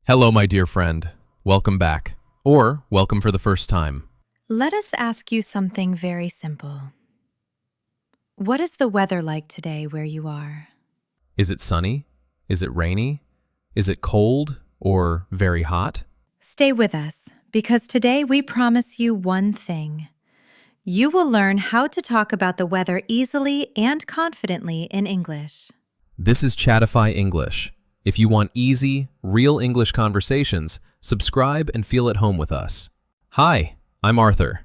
Hello, my dear friend. Welcome back. Or welcome for the first time. Let us ask you something very simple. What is the weather like today where you are? Is it sunny? Is it rainy? Is it cold or very hot? Stay with us, because today we promise you one thing. You will learn how to talk about the weather easily and confidently in English. This is Chatify English. If you want easy, real English conversations, subscribe and feel at home with us. Hi, I'm Arthur.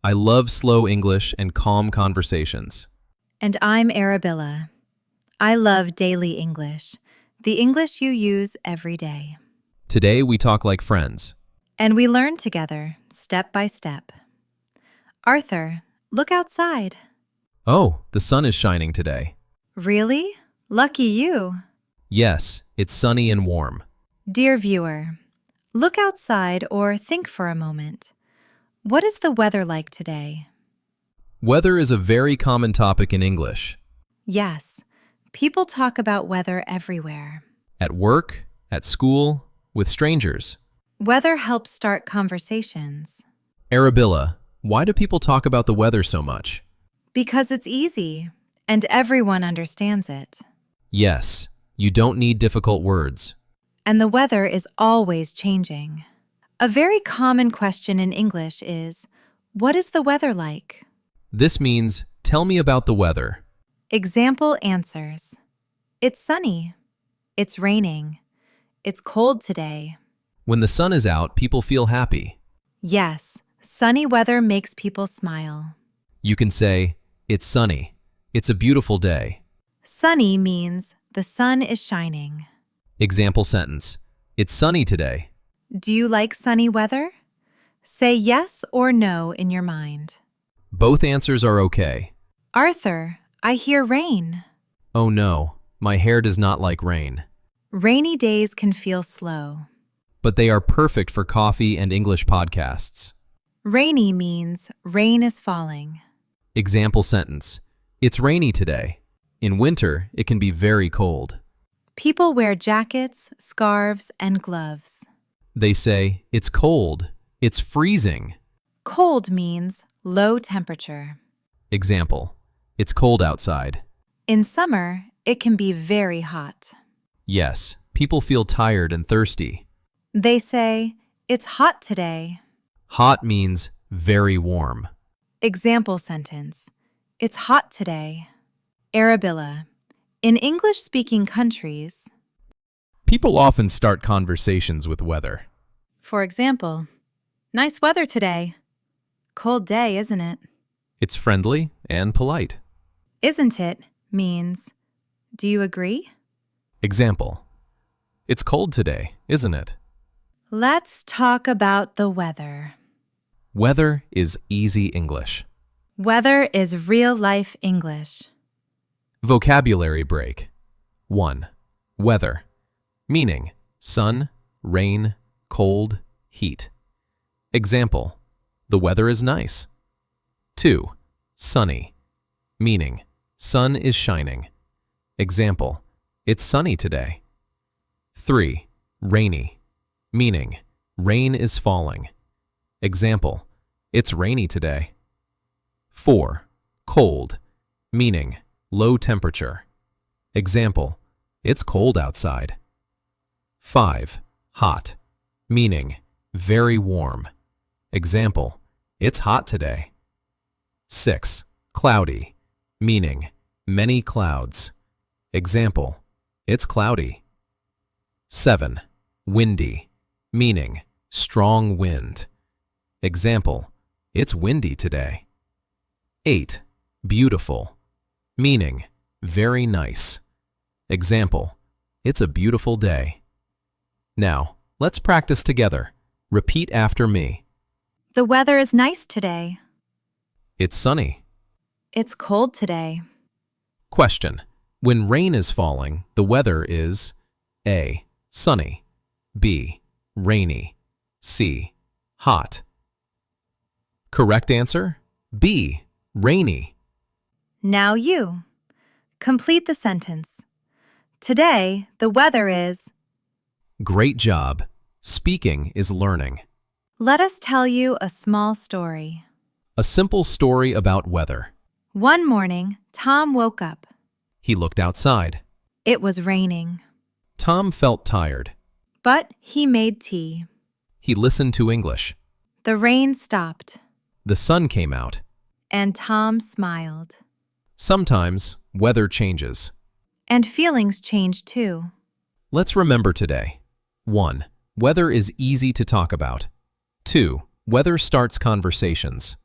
I love slow English and calm conversations. And I'm Arabella. I love daily English, the English you use every day. Today we talk like friends. And we learn together, step by step. Arthur, look outside. Oh, the sun is shining today. Really? Lucky you. Yes, it's sunny and warm. Dear viewer, look outside or think for a moment. What is the weather like today? Weather is a very common topic in English. Yes, people talk about weather everywhere. At work, at school, with strangers. Weather helps start conversations. Arabella, why do people talk about the weather so much? Because it's easy, and everyone understands it. Yes, you don't need difficult words. And the weather is always changing. A very common question in English is, what is the weather like? This means, tell me about the weather. Example answers. It's sunny. It's raining. It's cold today. When the sun is out, people feel happy. Yes, sunny weather makes people smile. You can say, it's sunny. It's a beautiful day. Sunny means the sun is shining. Example sentence, it's sunny today. Do you like sunny weather? Say yes or no in your mind. Both answers are okay. Arthur, I hear rain. Oh no, my hair does not like rain. Rainy days can feel slow. But they are perfect for coffee and English podcasts. Rainy means rain is falling. Example sentence, it's rainy today. In winter, it can be very cold. People wear jackets, scarves, and gloves. They say, it's cold. It's freezing. Cold means low temperature. Example, it's cold outside. In summer, it can be very hot. Yes, people feel tired and thirsty. They say, it's hot today. Hot means very warm. Example sentence, it's hot today. Arabella, in English-speaking countries, People often start conversations with weather. for example, nice weather today. Cold day, isn't it? It's friendly and polite. Isn't it means, do you agree? Example, it's cold today, isn't it? Let's talk about the weather. Weather is easy English. Weather is real-life English. Vocabulary break. 1. Weather. Meaning, sun, rain, cold, heat. Example, the weather is nice. 2. Sunny. Meaning, sun is shining. Example, it's sunny today. 3. Rainy. Meaning, rain is falling. Example, it's rainy today. 4. Cold. Meaning, low temperature. Example, it's cold outside. 5. Hot. Meaning, very warm. Example, it's hot today. 6. Cloudy. Meaning, many clouds. Example, it's cloudy. 7. Windy. Meaning, strong wind. Example, it's windy today. 8. Beautiful. Meaning, very nice. Example, it's a beautiful day. Now, let's practice together. Repeat after me. The weather is nice today. It's sunny. It's cold today. Question. When rain is falling, the weather is A. Sunny. B. Rainy. C. Hot. Correct answer? B. Rainy. Now you. Complete the sentence. Today, the weather is... Great job. Speaking is learning. Let us tell you a small story. A simple story about weather. One morning, Tom woke up. He looked outside. It was raining, Tom felt tired. but he made tea. He listened to English. The rain stopped, The sun came out. and Tom smiled. Sometimes weather changes. And feelings changed too. Let's remember today. 1. Weather is easy to talk about. 2. Weather starts conversations.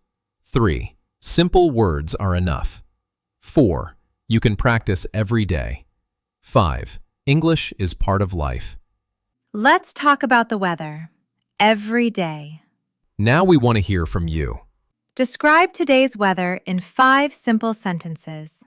3. Simple words are enough. 4. You can practice every day. 5. English is part of life. Let's talk about the weather every day. Now we want to hear from you. Describe today's weather in 5 simple sentences.